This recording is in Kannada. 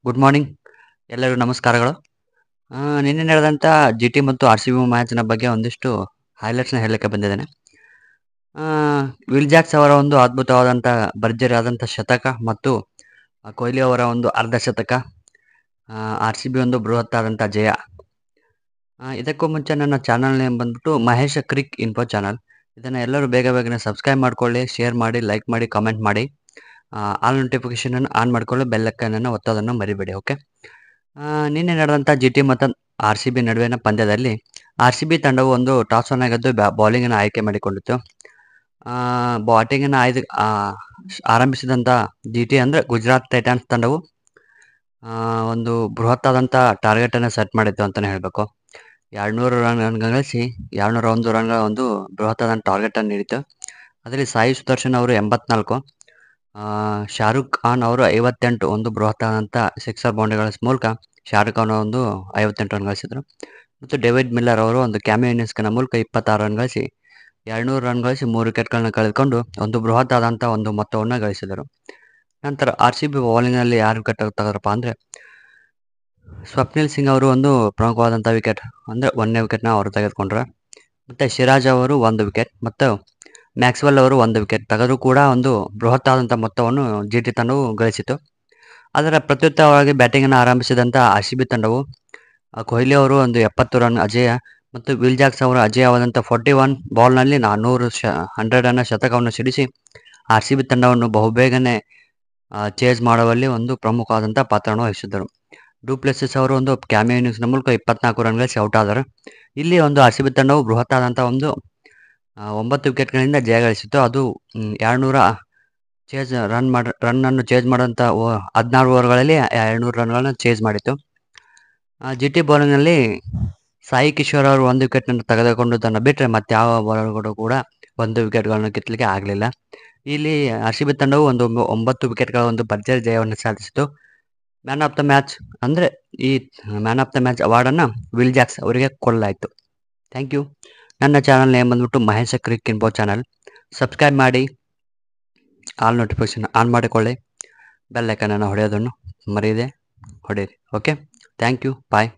ಗುಡ್ ಮಾರ್ನಿಂಗ್ ಎಲ್ಲರಿಗೂ ನಮಸ್ಕಾರಗಳು. ನಿನ್ನೆ ನಡೆದಂಥ ಜಿ ಟಿ ಮತ್ತು ಆರ್ ಸಿ ಬಿ ಮ್ಯಾಚ್ನ ಬಗ್ಗೆ ಒಂದಿಷ್ಟು ಹೈಲೈಟ್ಸ್ನ ಹೇಳಲಿಕ್ಕೆ ಬಂದಿದ್ದೇನೆ. ಆ, ವಿಲ್ ಜಾಕ್ಸ್ ಅವರ ಒಂದು ಅದ್ಭುತವಾದಂಥ ಭರ್ಜರಿ ಆದಂಥ ಶತಕ ಮತ್ತು ಕೊಹ್ಲಿ ಅವರ ಒಂದು ಅರ್ಧ ಶತಕ, ಆರ್ ಸಿ ಬಿ ಒಂದು ಬೃಹತ್ತಾದಂಥ ಜಯ. ಇದಕ್ಕೂ ಮುಂಚೆ ನನ್ನ ಚಾನಲ್ ನೇಮ್ ಬಂದ್ಬಿಟ್ಟು ಮಹೇಶ ಕ್ರಿಕ್ ಇನ್ಫೋ ಚಾನಲ್. ಇದನ್ನು ಎಲ್ಲರೂ ಬೇಗ ಬೇಗನೆ ಸಬ್ಸ್ಕ್ರೈಬ್ ಮಾಡ್ಕೊಳ್ಳಿ, ಶೇರ್ ಮಾಡಿ, ಲೈಕ್ ಮಾಡಿ, ಕಾಮೆಂಟ್ ಮಾಡಿ. ಆಲ್ ನೋಟಿಫಿಕೇಶನ್ ಆನ್ ಮಾಡ್ಕೊಳ್ಳಿ, ಬೆಲ್ ಐಕಾನನ್ನು ಒತ್ತೋದನ್ನು ಮರಿಬೇಡಿ. ಓಕೆ. ನಿನ್ನೆ ನಡೆದಂಥ ಜಿ ಟಿ ಮತ್ತು ಆರ್ ಸಿ ಬಿ ನಡುವಿನ ಪಂದ್ಯದಲ್ಲಿ ಆರ್ ಸಿ ಬಿ ತಂಡವು ಒಂದು ಟಾಸ್ ಅನ್ನು ಗೆದ್ದು ಬೌಲಿಂಗನ್ನು ಆಯ್ಕೆ ಮಾಡಿಕೊಂಡಿತ್ತು. ಬ್ಯಾಟಿಂಗನ್ನು ಆರಂಭಿಸಿದಂಥ ಜಿ ಟಿ ಅಂದರೆ ಗುಜರಾತ್ ಟೈಟಾನ್ಸ್ ತಂಡವು ಒಂದು ಬೃಹತ್ತಾದಂಥ ಟಾರ್ಗೆಟನ್ನು ಸೆಟ್ ಮಾಡಿತ್ತು ಅಂತಲೇ ಹೇಳಬೇಕು. 200 ರನ್ ಗಳಿಸಿ 201 ರನ್ಗಳ ಒಂದು ಬೃಹತ್ತಾದಂಥ ಟಾರ್ಗೆಟನ್ನು ನೀಡಿತು. ಅದರಲ್ಲಿ ಸಾಯಿ ಸುದರ್ಶನ್ ಅವರು 84, ಶಾರುಖ್ ಖಾನ್ ಅವರು 58 ಒಂದು ಬೃಹತ್ತಾದಂಥ ಸಿಕ್ಸರ್ ಬೌಂಡ್ರಿಗಳ ಮೂಲಕ ಶಾರುಖ್ ಖಾನ್ ಒಂದು 58 ರನ್ ಗಳಿಸಿದರು. ಮತ್ತು ಡೇವಿಡ್ ಮಿಲ್ಲರ್ ಅವರು ಒಂದು ಕ್ಯಾಮಿಯೋ ಇನ್ನಿಂಗ್ಸ್ನ ಮೂಲಕ 26 ರನ್ ಗಳಿಸಿ 200 ರನ್ ಗಳಿಸಿ 3 ವಿಕೆಟ್ಗಳನ್ನ ಕಳೆದುಕೊಂಡು ಒಂದು ಬೃಹತ್ತಾದಂಥ ಒಂದು ಮೊತ್ತವನ್ನು ಗಳಿಸಿದರು. ನಂತರ ಆರ್ ಸಿ ಬಿ ಬೌಲಿಂಗ್ನಲ್ಲಿ ಯಾರು ವಿಕೆಟ್ ತೆಗೆದರಪ್ಪ ಅಂದರೆ ಸ್ವಪ್ನಿಲ್ ಸಿಂಗ್ ಅವರು ಒಂದು ಪ್ರಮುಖವಾದಂಥ ವಿಕೆಟ್ ಅಂದರೆ 1ನೇ ವಿಕೆಟ್ನ ಅವರು ತೆಗೆದುಕೊಂಡ್ರೆ, ಮತ್ತು ಸಿರಾಜ್ ಅವರು 1 ವಿಕೆಟ್ ಮತ್ತು ಮ್ಯಾಕ್ಸ್ವೆಲ್ ಅವರು 1 ವಿಕೆಟ್ ತೆಗೆದು ಕೂಡ ಒಂದು ಬೃಹತ್ತಾದಂಥ ಮೊತ್ತವನ್ನು ಜಿ ಟಿ ತಂಡವು ಗಳಿಸಿತು. ಅದರ ಪ್ರತ್ಯುತ್ತರವಾಗಿ ಬ್ಯಾಟಿಂಗನ್ನು ಆರಂಭಿಸಿದಂಥ ಆರ್ ಸಿ ಬಿ ತಂಡವು ಕೊಹ್ಲಿ ಅವರು ಒಂದು 70 ರನ್ ಅಜೇಯ ಮತ್ತು ವಿಲ್ ಜಾಕ್ಸ್ ಅವರ ಅಜೇಯವಾದಂಥ 41 ಬಾಲ್ನಲ್ಲಿ 100 ರನ್ನ ಶತಕವನ್ನು ಸಿಡಿಸಿ ಆರ್ ಸಿ ಬಿ ತಂಡವನ್ನು ಬಹುಬೇಗನೆ ಚೇಸ್ ಮಾಡುವಲ್ಲಿ ಒಂದು ಪ್ರಮುಖವಾದಂಥ ಪಾತ್ರವನ್ನು ವಹಿಸಿದ್ದರು. ಡುಪ್ಲೆಸಿಸ್ ಅವರು ಒಂದು ಕ್ಯಾಮಿಯೋ ಇನ್ನಿಂಗ್ಸ್ನ ಮೂಲಕ 24 ರನ್ ಗಳಿಸಿ ಔಟ್ ಆದರು. ಇಲ್ಲಿ ಒಂದು ಆರ್ ಸಿ ಬಿ ತಂಡವು ಬೃಹತ್ತಾದಂಥ ಒಂದು 9 ವಿಕೆಟ್ಗಳಿಂದ ಜಯ ಗಳಿಸಿತ್ತು. ಅದು 200 ರನ್ನನ್ನು ಚೇಸ್ ಮಾಡುವಂಥ 16 ಓವರ್ಗಳಲ್ಲಿ 200 ರನ್ಗಳನ್ನು ಚೇಸ್ ಮಾಡಿತ್ತು. ಜಿ ಟಿ ಬೌಲಿಂಗ್ನಲ್ಲಿ ಸಾಯಿ ಕಿಶೋರ್ ಅವರು 1 ವಿಕೆಟ್ನನ್ನು ತೆಗೆದುಕೊಂಡುದನ್ನು ಬಿಟ್ಟರೆ ಮತ್ತೆ ಯಾವ ಬೌಲರ್ಗಳು ಕೂಡ 1 ವಿಕೆಟ್ಗಳನ್ನು ಕಿತ್ತಲಿಕ್ಕೆ ಆಗಲಿಲ್ಲ. ಇಲ್ಲಿ ಆರ್ ಸಿ ಬಿ ತಂಡವು ಒಂದು 9 ವಿಕೆಟ್ಗಳ ಒಂದು ಭರ್ಜರಿ ಜಯವನ್ನು ಸಾಧಿಸಿತು. ಮ್ಯಾನ್ ಆಫ್ ದ ಮ್ಯಾಚ್ ಅಂದರೆ ಈ ಮ್ಯಾನ್ ಆಫ್ ದ ಮ್ಯಾಚ್ ಅವಾರ್ಡನ್ನು ವಿಲ್ ಜಾಕ್ಸ್ ಅವರಿಗೆ ಕೊಡಲಾಯಿತು. Thank you. ನನ್ನ ಚಾನಲ್ ನೇಮ್ ಬಂದ್ಬಿಟ್ಟು Mahesh Cric Info channel. Subscribe ಮಾಡಿ, ಆಲ್ ನೋಟಿಫಿಕೇಶನ್ ಆನ್ ಮಾಡಿಕೊಳ್ಳಿ, ಬೆಲ್ ಐಕಾನನ್ನು ಹೊಡೆಯೋದನ್ನು ಮರೆಯದೆ ಹೊಡೆಯಿರಿ. ಓಕೆ. Thank you. ಬಾಯ್.